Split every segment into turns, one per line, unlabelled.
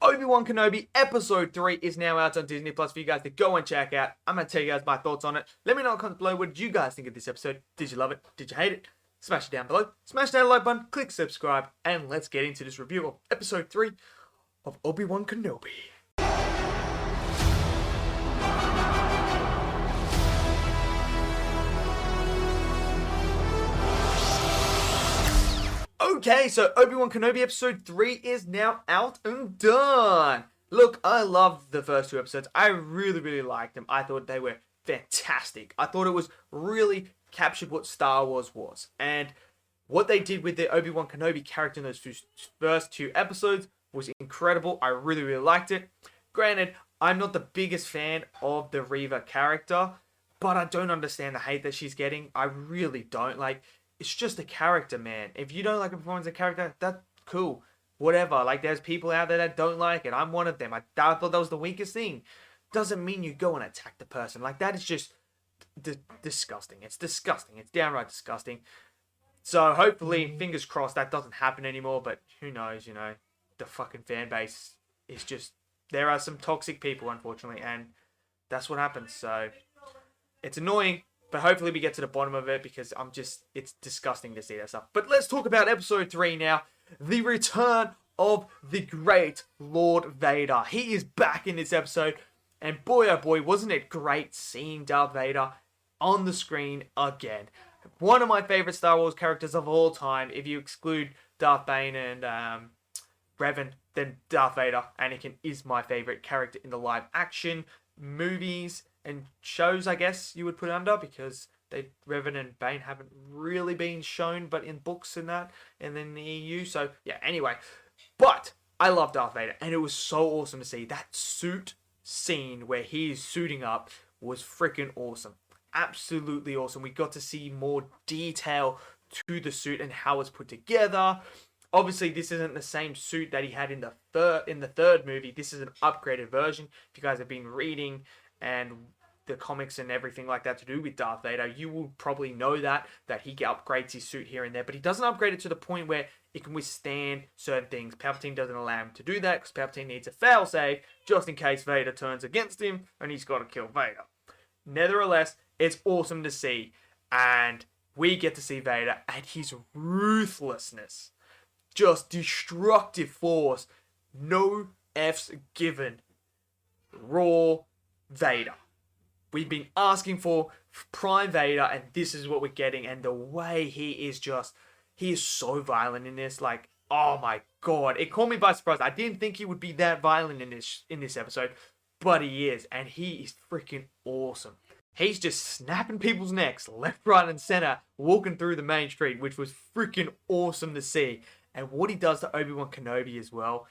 Obi-Wan Kenobi Episode 3 is now out on Disney Plus for you guys to go and check out. I'm going to tell you guys my thoughts on it. Let me know in the comments below, what did you guys think of this episode? Did you love it? Did you hate it? Smash it down below. Smash that like button, click subscribe, and let's get into this review of Episode 3 of Obi-Wan Kenobi. Okay, so Obi-Wan Kenobi Episode 3 is now out and done. Look, I loved the first two episodes. I really liked them. I thought they were fantastic. I thought it was really captured what Star Wars was. And what they did with the Obi-Wan Kenobi character in those first two episodes was incredible. I really liked it. Granted, I'm not the biggest fan of the Reva character, but I don't understand the hate that she's getting. I really don't. Like, it's just a character, man. If you don't like a performance of a character, that's cool. Whatever. Like, there's people out there that don't like it. I'm one of them. I thought that was the weakest thing. Doesn't mean you go and attack the person. Like, that is just disgusting. It's disgusting. It's downright disgusting. So, hopefully, fingers crossed, that doesn't happen anymore. But who knows, you know. The fucking fan base is just... There are some toxic people, unfortunately. And that's what happens. So, it's annoying. But hopefully we get to the bottom of it, because it's disgusting to see that stuff. But let's talk about Episode 3 now. The return of the great Lord Vader. He is back in this episode. And boy, oh boy, wasn't it great seeing Darth Vader on the screen again. One of my favorite Star Wars characters of all time. If you exclude Darth Bane and Revan, then Darth Vader, Anakin, is my favorite character in the live action movies and shows, I guess you would put under, because Revan and Bane haven't really been shown, but in books and that, and then the EU. So yeah, anyway, but I love Darth Vader, and it was so awesome to see that suit scene where he's suiting up was freaking awesome, absolutely awesome. We got to see more detail to the suit and how it's put together. Obviously, this isn't the same suit that he had in the third movie. This is an upgraded version. If you guys have been reading and the comics and everything like that to do with Darth Vader, you will probably know that he upgrades his suit here and there, but he doesn't upgrade it to the point where it can withstand certain things. Palpatine doesn't allow him to do that, because Palpatine needs a failsafe just in case Vader turns against him and he's got to kill Vader. Nevertheless, it's awesome to see, and we get to see Vader and his ruthlessness. Just destructive force. No F's given. Raw Vader. We've been asking for Prime Vader, and this is what we're getting. And the way he is so violent in this. Like, oh my god. It caught me by surprise. I didn't think he would be that violent in this episode, but he is. And he is freaking awesome. He's just snapping people's necks left, right, and center, walking through the main street, which was freaking awesome to see. And what he does to Obi-Wan Kenobi as well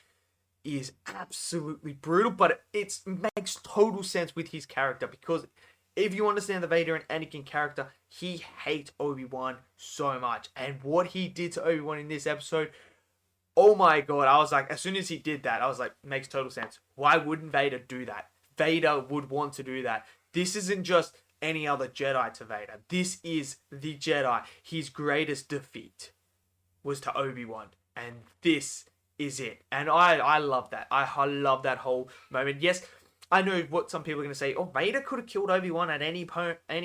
is absolutely brutal, but it makes total sense with his character, because if you understand the Vader and Anakin character, he hates Obi-Wan so much. And what he did to Obi-Wan in this episode, oh my god, I was like, as soon as he did that, I was like, makes total sense. Why wouldn't Vader do that? Vader would want to do that. This isn't just any other Jedi to Vader. This is the Jedi. His greatest defeat was to Obi-Wan, and this is it. And I love that. I love that whole moment. Yes, I know what some people are going to say. Oh, Vader could have killed Obi-Wan at any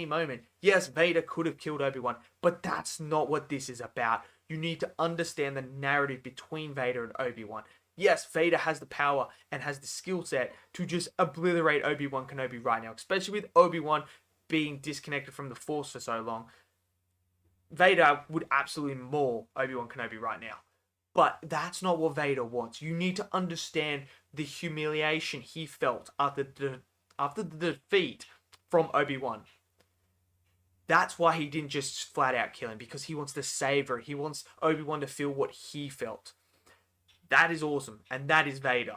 moment. Yes, Vader could have killed Obi-Wan, but that's not what this is about. You need to understand the narrative between Vader and Obi-Wan. Yes, Vader has the power and has the skill set to just obliterate Obi-Wan Kenobi right now, especially with Obi-Wan being disconnected from the Force for so long. Vader would absolutely maul Obi-Wan Kenobi right now. But that's not what Vader wants. You need to understand the humiliation he felt after the defeat from Obi-Wan. That's why he didn't just flat out kill him, because he wants to savor it. He wants Obi-Wan to feel what he felt. That is awesome, and that is Vader.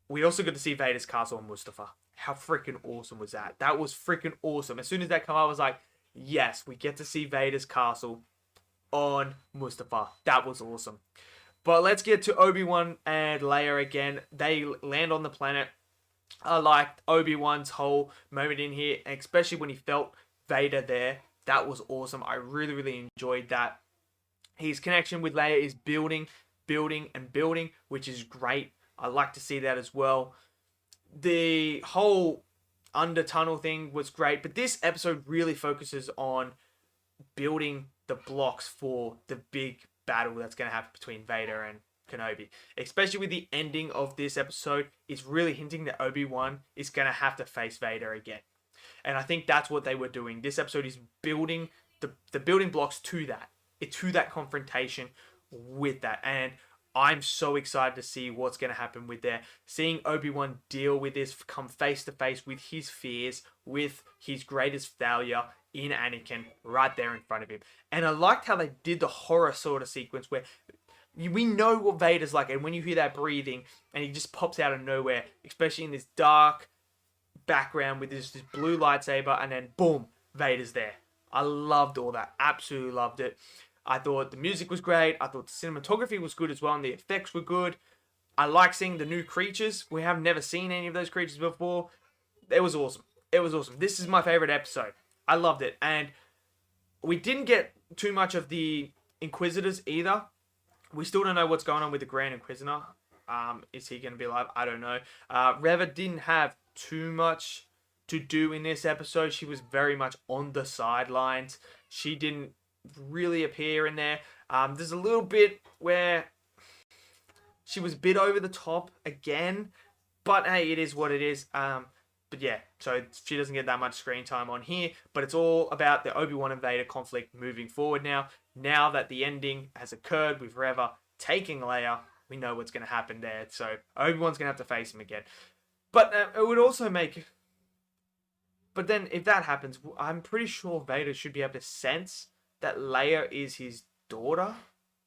We also got to see Vader's castle on Mustafar. How freaking awesome was that? That was freaking awesome. As soon as that came out, I was like, yes, we get to see Vader's castle on Mustafar. That was awesome. But let's get to Obi-Wan and Leia again. They land on the planet. I liked Obi-Wan's whole moment in here, especially when he felt Vader there. That was awesome. I really enjoyed that. His connection with Leia is building, which is great. I like to see that as well. The whole under tunnel thing was great, but this episode really focuses on building the blocks for the big battle that's going to happen between Vader and Kenobi. Especially with the ending of this episode, it's really hinting that Obi-Wan is going to have to face Vader again. And I think that's what they were doing. This episode is building the building blocks to that confrontation with that. And I'm so excited to see what's going to happen with there. Seeing Obi-Wan deal with this, come face to face with his fears, with his greatest failure in Anakin right there in front of him. And I liked how they did the horror sort of sequence where we know what Vader's like. And when you hear that breathing and he just pops out of nowhere, especially in this dark background with this blue lightsaber, and then boom, Vader's there. I loved all that. Absolutely loved it. I thought the music was great. I thought the cinematography was good as well, and the effects were good. I like seeing the new creatures. We have never seen any of those creatures before. It was awesome. It was awesome. This is my favorite episode. I loved it. And we didn't get too much of the Inquisitors either. We still don't know what's going on with the Grand Inquisitor. Is he going to be alive? I don't know. Reva didn't have too much to do in this episode. She was very much on the sidelines. She didn't really appear in there. There's a little bit where she was a bit over the top again, but hey, it is what it is. But yeah, so she doesn't get that much screen time on here, but it's all about the Obi-Wan and Vader conflict moving forward now. Now that the ending has occurred with Reva taking Leia, we know what's going to happen there. So Obi-Wan's going to have to face him again. But it would also make... But then if that happens, I'm pretty sure Vader should be able to sense that Leia is his daughter,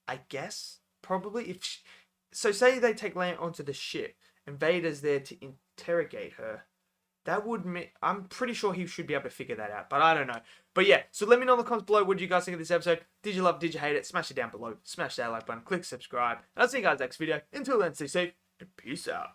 I guess, probably. So say they take Leia onto the ship and Vader's there to interrogate her. That would mean, I'm pretty sure he should be able to figure that out, but I don't know. But yeah, so let me know in the comments below, what did you guys think of this episode? Did you love it? Did you hate it? Smash it down below. Smash that like button. Click subscribe. And I'll see you guys next video. Until then, stay safe and peace out.